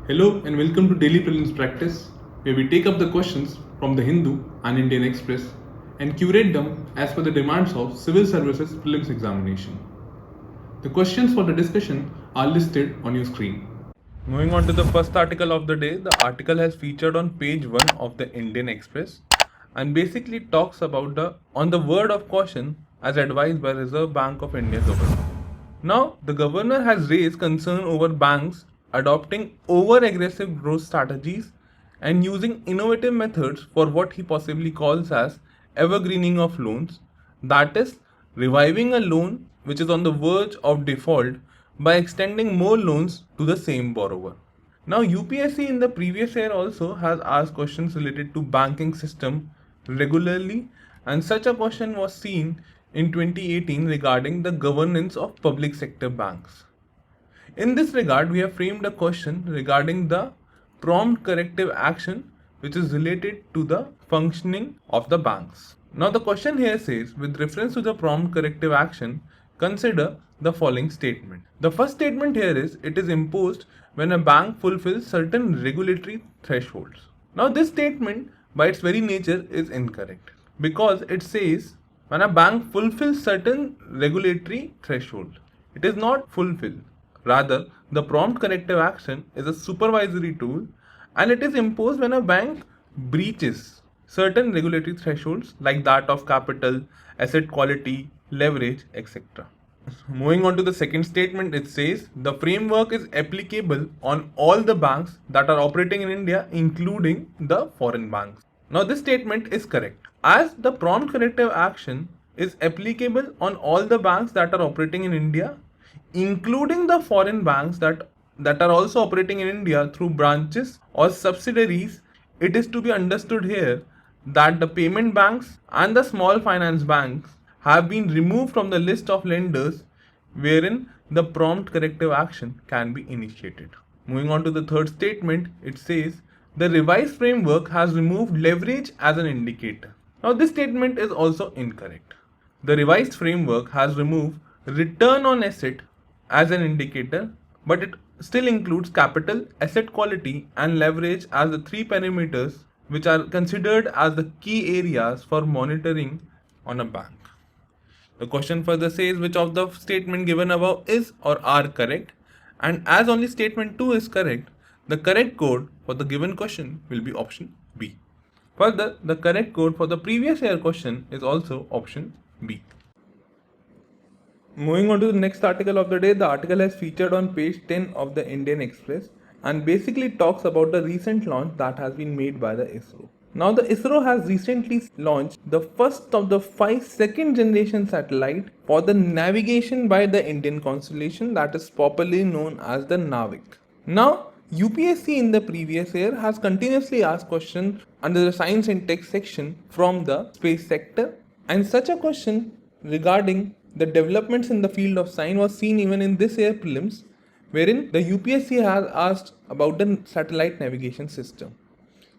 Hello and welcome to Daily Prelims Practice, where we take up the questions from the Hindu and Indian Express and curate them as per the demands of Civil Services Prelims examination. The questions for the discussion are listed on your screen. Moving on to the first article of the day, the article has featured on page 1 of the Indian Express and basically talks about the word of caution as advised by Reserve Bank of India governor. Now, the governor has raised concern over banks adopting over-aggressive growth strategies and using innovative methods for what he possibly calls as evergreening of loans, that is, reviving a loan which is on the verge of default by extending more loans to the same borrower. Now, UPSC in the previous year also has asked questions related to banking system regularly, and such a question was seen in 2018 regarding the governance of public sector banks. In this regard, we have framed a question regarding the prompt corrective action which is related to the functioning of the banks. Now the question here says, with reference to the prompt corrective action, consider the following statement. The first statement here is, it is imposed when a bank fulfills certain regulatory thresholds. Now this statement by its very nature is incorrect because it says when a bank fulfills certain regulatory threshold. It is not fulfilled. Rather, the prompt corrective action is a supervisory tool and it is imposed when a bank breaches certain regulatory thresholds like that of capital, asset quality, leverage, etc. Moving on to the second statement, it says the framework is applicable on all the banks that are operating in India, including the foreign banks. Now, this statement is correct, as the prompt corrective action is applicable on all the banks that are operating in India, including the foreign banks that are also operating in India through branches or subsidiaries. It is to be understood here that the payment banks and the small finance banks have been removed from the list of lenders wherein the prompt corrective action can be initiated. Moving on to the third statement, it says the revised framework has removed leverage as an indicator. Now this statement is also incorrect. The revised framework has removed return on asset as an indicator, but it still includes capital, asset quality, and leverage as the three parameters which are considered as the key areas for monitoring on a bank. The question further says which of the statement given above is or are correct, and as only statement 2 is correct, the correct code for the given question will be option B. Further, the correct code for the previous year question is also option B. Moving on to the next article of the day, the article has featured on page 10 of the Indian Express and basically talks about the recent launch that has been made by the ISRO. Now the ISRO has recently launched the first of the 5 second generation satellite for the navigation by the Indian constellation, that is popularly known as the Navik. Now UPSC in the previous year has continuously asked questions under the science and tech section from the space sector, and such a question regarding the developments in the field of science was seen even in this year prelims, wherein the UPSC has asked about the satellite navigation system.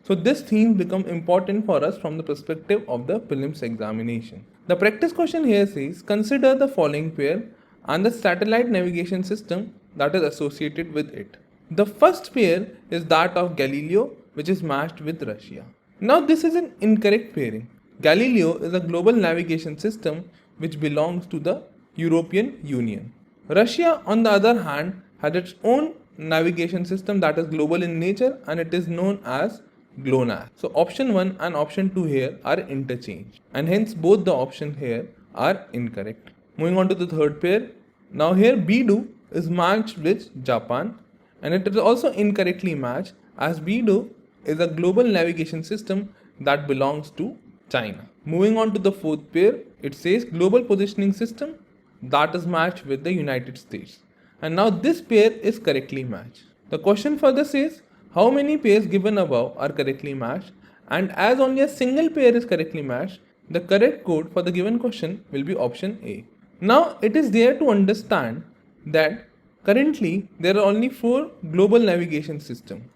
So this theme become important for us from the perspective of the prelims examination. The practice question here says, consider the following pair and the satellite navigation system that is associated with it. The first pair is that of Galileo, which is matched with Russia. Now this is an incorrect pairing. Galileo is a global navigation system which belongs to the European Union. Russia, on the other hand, has its own navigation system that is global in nature and it is known as GLONASS. So option 1 and option 2 here are interchanged, and hence both the options here are incorrect. Moving on to the third pair. Now here Beidou is matched with Japan, and it is also incorrectly matched as Beidou is a global navigation system that belongs to China. Moving on to the fourth pair, it says global positioning system that is matched with the United States. And now this pair is correctly matched. The question further says how many pairs given above are correctly matched, and as only a single pair is correctly matched, the correct code for the given question will be option A. Now it is there to understand that currently there are only 4 global navigation systems.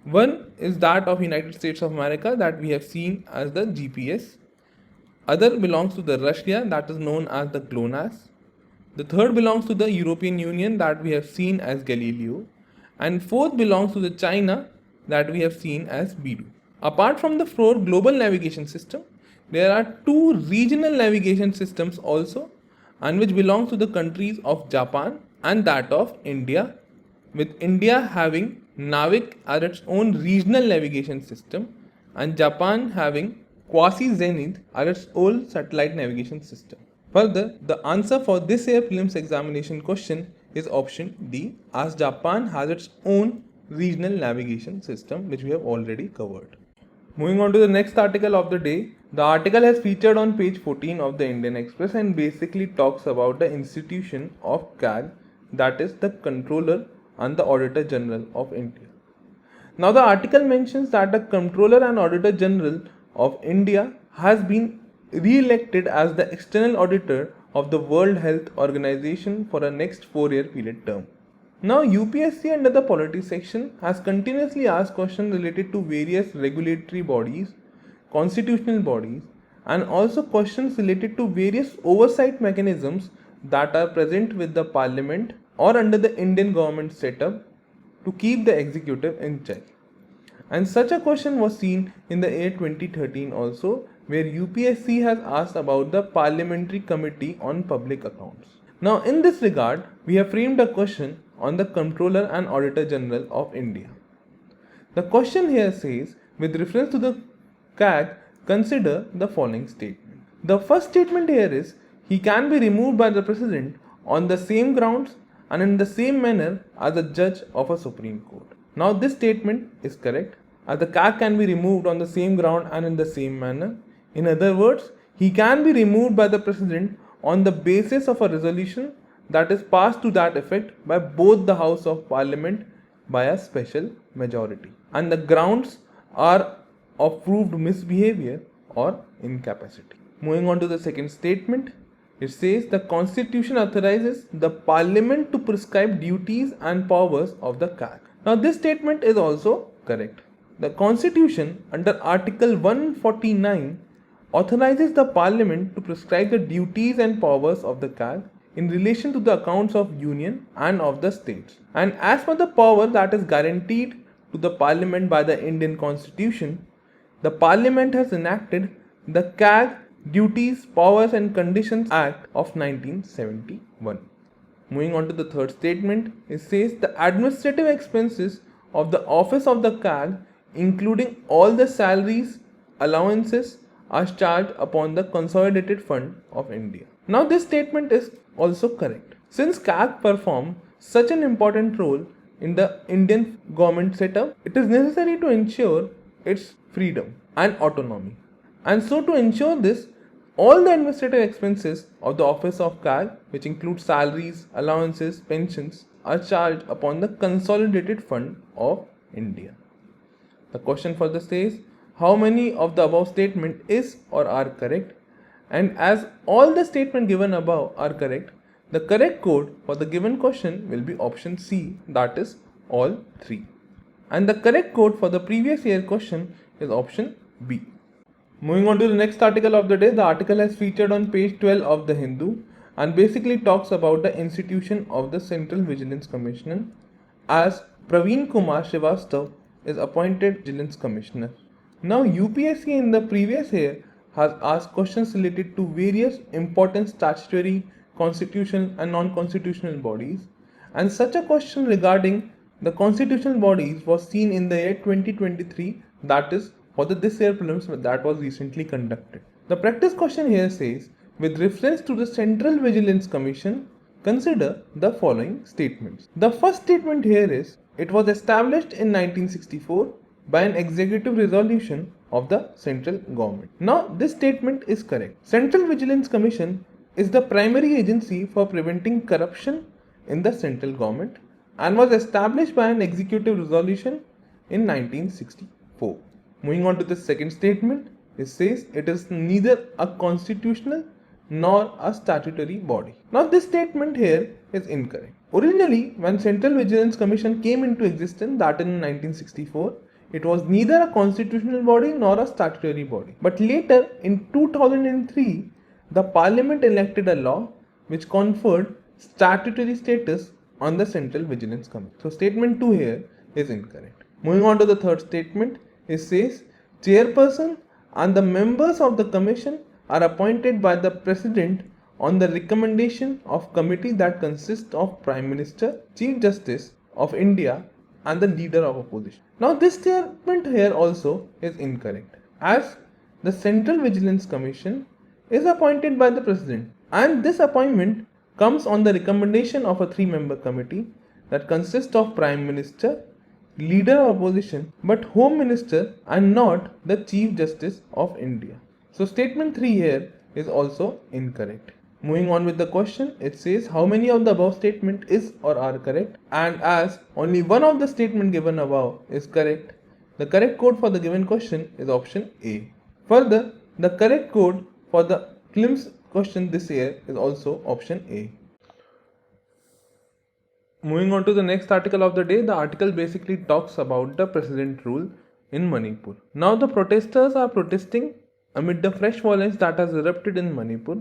One is that of United States of America that we have seen as the GPS. Other belongs to the Russia that is known as the GLONASS. The third belongs to the European Union that we have seen as Galileo. and fourth belongs to the China that we have seen as Beidou. Apart from the four global navigation system, there are two regional navigation systems also, and which belongs to the countries of Japan and that of India, with India having Navik as its own regional navigation system and Japan having Quasi-Zenith as its own satellite navigation system. Further, the answer for this year prelims examination question is option D, as Japan has its own regional navigation system, which we have already covered. Moving on to the next article of the day. The article has featured on page 14 of the Indian Express and basically talks about the institution of CAG, that is the Controller and the Auditor General of India. Now the article mentions that the Controller and Auditor General of India has been re-elected as the external auditor of the World Health Organization for a next 4-year period term. Now UPSC under the Polity section has continuously asked questions related to various regulatory bodies, constitutional bodies, and also questions related to various oversight mechanisms that are present with the Parliament or under the Indian government setup to keep the executive in check. And such a question was seen in the year 2013 also, where UPSC has asked about the Parliamentary Committee on Public Accounts. Now in this regard, we have framed a question on the Controller and Auditor General of India. The question here says, with reference to the CAG, consider the following statement. The first statement here is, he can be removed by the President on the same grounds and in the same manner as a judge of a Supreme Court. Now this statement is correct, as the CAG can be removed on the same ground and in the same manner. In other words, he can be removed by the President on the basis of a resolution that is passed to that effect by both the House of Parliament by a special majority, and the grounds are of proved misbehavior or incapacity. Moving on to the second statement, it says the Constitution authorizes the Parliament to prescribe duties and powers of the CAG. Now this statement is also correct. The Constitution under Article 149 authorizes the Parliament to prescribe the duties and powers of the CAG in relation to the accounts of Union and of the states. And as per the power that is guaranteed to the Parliament by the Indian Constitution, the Parliament has enacted the CAG Duties, Powers and Conditions Act of 1971. Moving on to the third statement, it says the administrative expenses of the office of the CAG, including all the salaries, allowances, are charged upon the Consolidated Fund of India. Now this statement is also correct. Since CAG performs such an important role in the Indian government setup, it is necessary to ensure its freedom and autonomy. And so to ensure this, all the administrative expenses of the office of CAG, which include salaries, allowances, pensions, are charged upon the Consolidated Fund of India. The question further says, how many of the above statement is or are correct? And as all the statement given above are correct, the correct code for the given question will be option C, that is all three. And the correct code for the previous year question is option B. Moving on to the next article of the day, the article has featured on page 12 of the Hindu and basically talks about the institution of the Central Vigilance Commission, as Praveen Kumar Srivastav is appointed Vigilance Commissioner. Now UPSC in the previous year has asked questions related to various important statutory, constitutional and non-constitutional bodies, and such a question regarding the constitutional bodies was seen in the year 2023, that is for the this year prelims that was recently conducted. The practice question here says, with reference to the Central Vigilance Commission, consider the following statements. The first statement here is, it was established in 1964 by an executive resolution of the central government. Now this statement is correct. Central Vigilance Commission is the primary agency for preventing corruption in the central government and was established by an executive resolution in 1964. Moving on to the second statement, it says it is neither a constitutional nor a statutory body. Now this statement here is incorrect. Originally, when Central Vigilance Commission came into existence, that in 1964, it was neither a constitutional body nor a statutory body. But later, in 2003, the Parliament enacted a law which conferred statutory status on the Central Vigilance Committee. So statement 2 here is incorrect. Moving on to the third statement, it says chairperson and the members of the commission are appointed by the president on the recommendation of committee that consists of Prime Minister, Chief Justice of India and the leader of opposition. Now this statement here also is incorrect, as the Central Vigilance Commission is appointed by the president, and this appointment comes on the recommendation of a 3-member committee that consists of Prime Minister, leader of opposition, but Home Minister and not the Chief Justice of India. So statement 3 here is also incorrect. Moving on with the question, it says how many of the above statement is or are correct, and as only one of the statement given above is correct, the correct code for the given question is option A. Further, the correct code for the prelims question this year is also option A. Moving on to the next article of the day, the article basically talks about the president rule in Manipur. Now the protesters are protesting amid the fresh violence that has erupted in Manipur,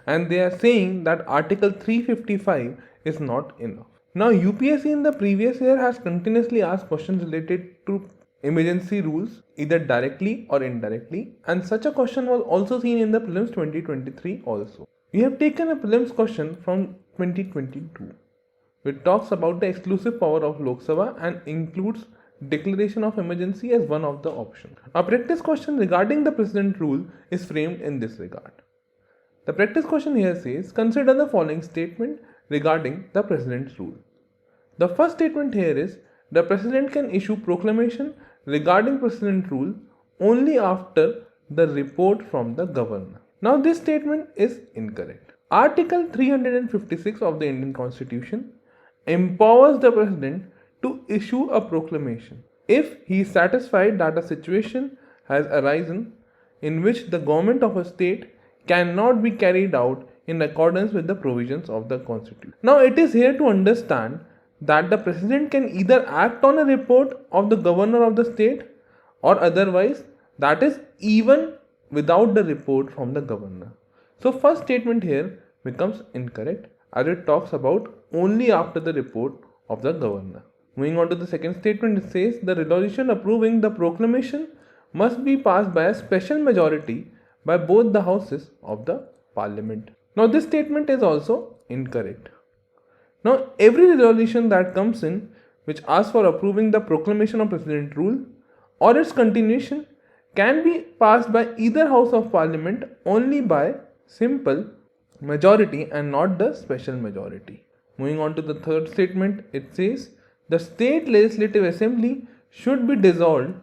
and they are saying that Article 355 is not enough. Now UPSC in the previous year has continuously asked questions related to emergency rules either directly or indirectly, and such a question was also seen in the prelims 2023 also. We have taken a prelims question from 2022 which talks about the exclusive power of Lok Sabha and includes declaration of emergency as one of the options. A practice question regarding the president rule is framed in this regard. The practice question here says, consider the following statement regarding the president's rule. The first statement here is, the president can issue proclamation regarding president rule only after the report from the governor. Now this statement is incorrect. Article 356 of the Indian Constitution empowers the president to issue a proclamation if he is satisfied that a situation has arisen in which the government of a state cannot be carried out in accordance with the provisions of the Constitution. Now it is here to understand that the president can either act on a report of the governor of the state or otherwise, that is even without the report from the governor. So first statement here becomes incorrect as it talks about only after the report of the governor. Moving on to the second statement, it says the resolution approving the proclamation must be passed by a special majority by both the houses of the parliament. Now this statement is also incorrect. Now every resolution that comes in which asks for approving the proclamation of president rule or its continuation can be passed by either house of parliament only by simple majority and not the special majority. Moving on to the third statement, it says the state legislative assembly should be dissolved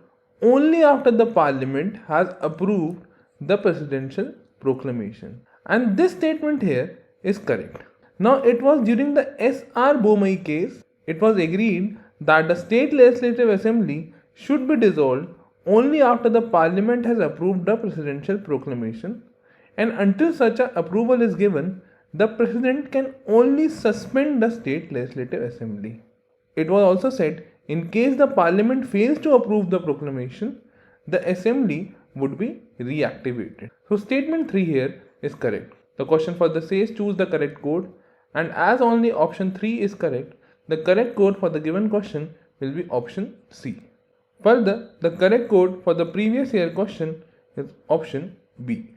only after the parliament has approved the presidential proclamation, and this statement here is correct. Now it was during the S.R. Bomai case, it was agreed that the state legislative assembly should be dissolved only after the parliament has approved the presidential proclamation, and until such an approval is given, the president can only suspend the state legislative assembly. It was also said, in case the parliament fails to approve the proclamation, the assembly would be reactivated. So statement 3 here is correct. The question further says choose the correct code, and as only option 3 is correct, the correct code for the given question will be option C. Further, the correct code for the previous year question is option B.